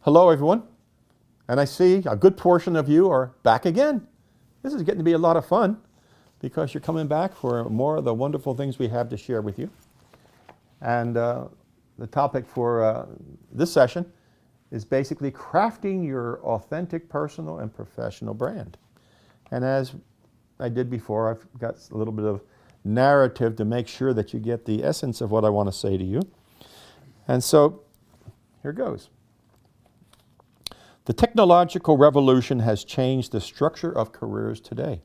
Hello, everyone. And I see a good portion of you are back again. This is getting to be a lot of fun because you're coming back for more of the wonderful things we have to share with you. And the topic for this session is basically crafting your authentic personal and professional brand. And as I did before, I've got a little bit of narrative to make sure that you get the essence of what I want to say to you. And so here goes. The technological revolution has changed the structure of careers today.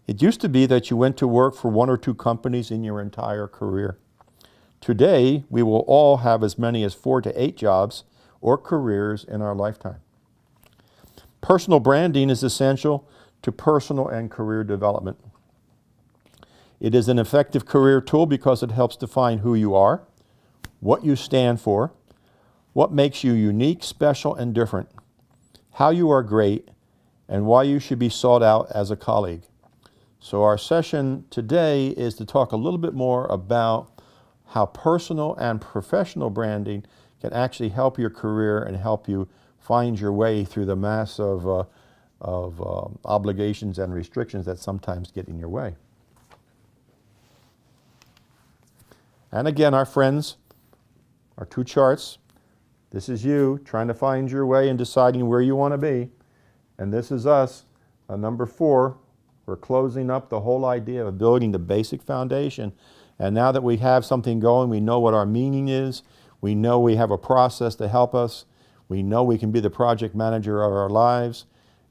It used to be that you went to work for one or two companies in your entire career. Today, we will all have as many as 4 to 8 jobs or careers in our lifetime. Personal branding is essential to personal and career development. It is an effective career tool because it helps define who you are, what you stand for, what makes you unique, special, and different, how you are great, and why you should be sought out as a colleague. So our session today is to talk a little bit more about how personal and professional branding can actually help your career and help you find your way through the mass of obligations and restrictions that sometimes get in your way. And again, our friends, our 2 charts. This is you trying to find your way and deciding where you want to be. And this is us, number 4. We're closing up the whole idea of building the basic foundation. And now that we have something going, we know what our meaning is. We know we have a process to help us. We know we can be the project manager of our lives.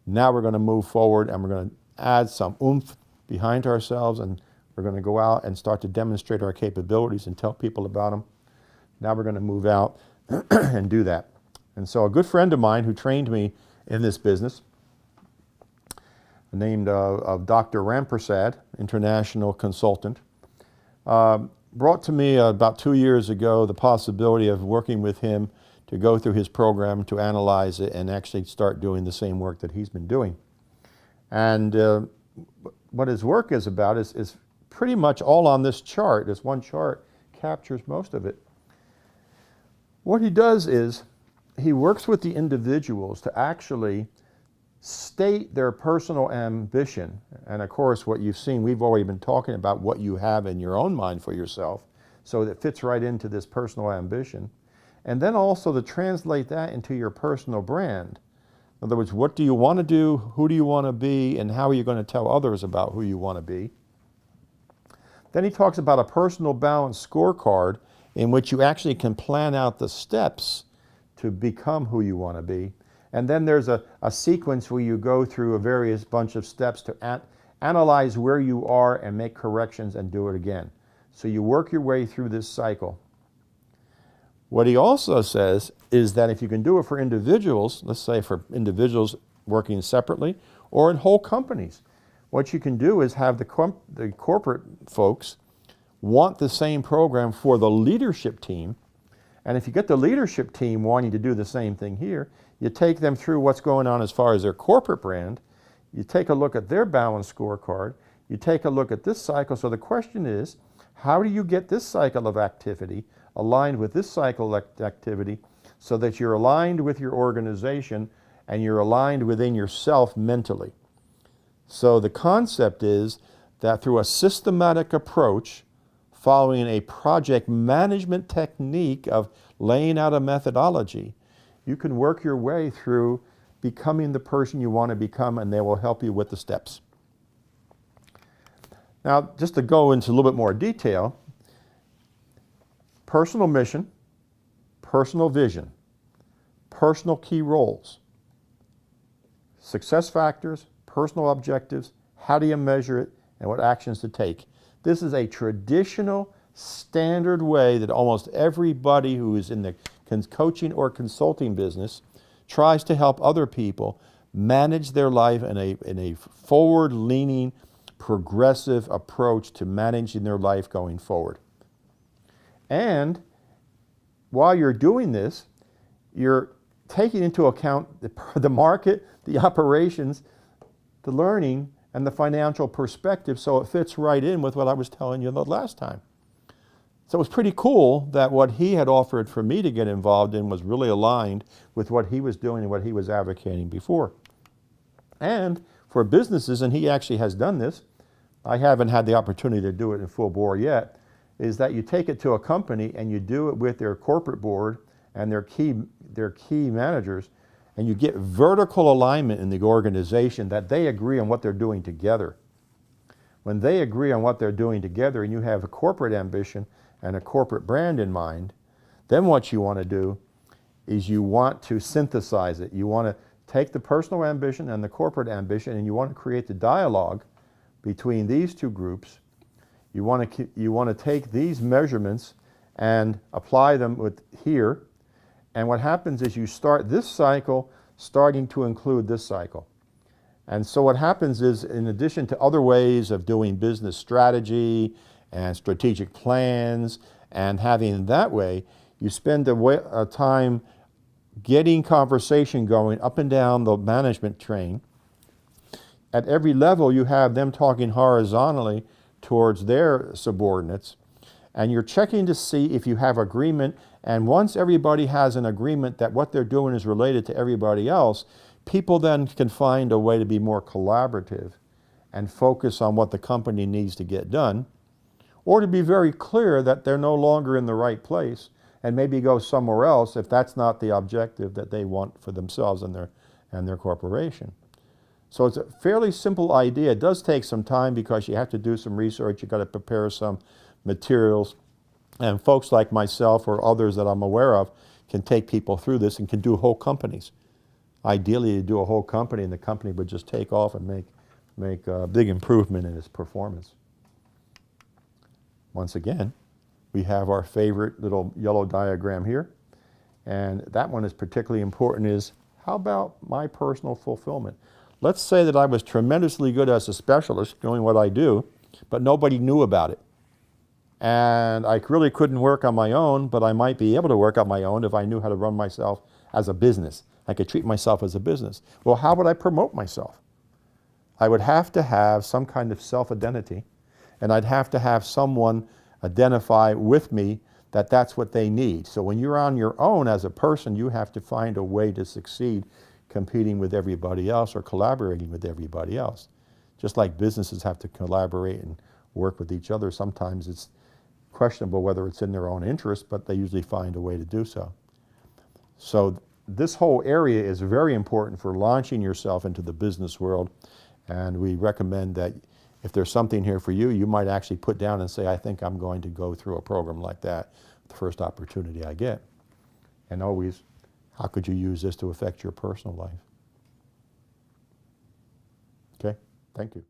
Now we're going to move forward and we're going to add some oomph behind ourselves, and we're going to go out and start to demonstrate our capabilities and tell people about them. Now we're going to move out and do that. And so a good friend of mine who trained me in this business, named Dr. Rampersad, international consultant, brought to me about 2 years ago the possibility of working with him to go through his program, to analyze it, and actually start doing the same work that he's been doing. And what his work is about is pretty much all on this chart. This one chart captures most of it. What he does is he works with the individuals to actually state their personal ambition. And of course, what you've seen, we've already been talking about what you have in your own mind for yourself, so that fits right into this personal ambition. And then also to translate that into your personal brand. In other words, what do you want to do, who do you want to be, and how are you going to tell others about who you want to be? Then he talks about a personal balance scorecard in which you actually can plan out the steps to become who you want to be. And then there's a sequence where you go through a various bunch of steps to analyze where you are and make corrections and do it again. So you work your way through this cycle. What he also says is that if you can do it for individuals, let's say for individuals working separately or in whole companies, what you can do is have the corporate folks want the same program for the leadership team. And if you get the leadership team wanting to do the same thing here, you take them through what's going on as far as their corporate brand, you take a look at their balance scorecard, you take a look at this cycle. So the question is, how do you get this cycle of activity aligned with this cycle of activity so that you're aligned with your organization and you're aligned within yourself mentally? So the concept is that through a systematic approach, following a project management technique of laying out a methodology, you can work your way through becoming the person you want to become, and they will help you with the steps. Now, just to go into a little bit more detail, personal mission, personal vision, personal key roles, success factors, personal objectives, how do you measure it, and what actions to take. This is a traditional, standard way that almost everybody who is in the coaching or consulting business tries to help other people manage their life in a forward-leaning, progressive approach to managing their life going forward. And while you're doing this, you're taking into account the market, the operations, the learning, and the financial perspective, so it fits right in with what I was telling you the last time. So it was pretty cool that what he had offered for me to get involved in was really aligned with what he was doing and what he was advocating before. And for businesses, and he actually has done this, I haven't had the opportunity to do it in full bore yet, is that you take it to a company and you do it with their corporate board and their key managers, and you get vertical alignment in the organization that they agree on what they're doing together. When they agree on what they're doing together and you have a corporate ambition and a corporate brand in mind, then what you want to do is you want to synthesize it. You want to take the personal ambition and the corporate ambition, and you want to create the dialogue between these two groups. You want to take these measurements and apply them with here, and what happens is you start this cycle starting to include this cycle. And so what happens is, in addition to other ways of doing business strategy and strategic plans and having that way, you spend a time getting conversation going up and down the management train. At every level, you have them talking horizontally towards their subordinates, and you're checking to see if you have agreement. And once everybody has an agreement that what they're doing is related to everybody else, people then can find a way to be more collaborative and focus on what the company needs to get done, or to be very clear that they're no longer in the right place and maybe go somewhere else if that's not the objective that they want for themselves and their corporation. So it's a fairly simple idea. It does take some time because you have to do some research, you've got to prepare some materials, and folks like myself or others that I'm aware of can take people through this and can do whole companies. Ideally, you do a whole company and the company would just take off and make a big improvement in its performance. Once again, we have our favorite little yellow diagram here, and that one is particularly important. Is how about my personal fulfillment? Let's say that I was tremendously good as a specialist doing what I do, but nobody knew about it. And I really couldn't work on my own, but I might be able to work on my own if I knew how to run myself as a business. I could treat myself as a business. Well, how would I promote myself? I would have to have some kind of self-identity, and I'd have to have someone identify with me that that's what they need. So when you're on your own as a person, you have to find a way to succeed competing with everybody else or collaborating with everybody else. Just like businesses have to collaborate and work with each other, sometimes it's questionable whether it's in their own interest, but they usually find a way to do so. So this whole area is very important for launching yourself into the business world, and we recommend that if there's something here for you, you might actually put down and say, I think I'm going to go through a program like that the first opportunity I get. And always, how could you use this to affect your personal life? Okay, thank you.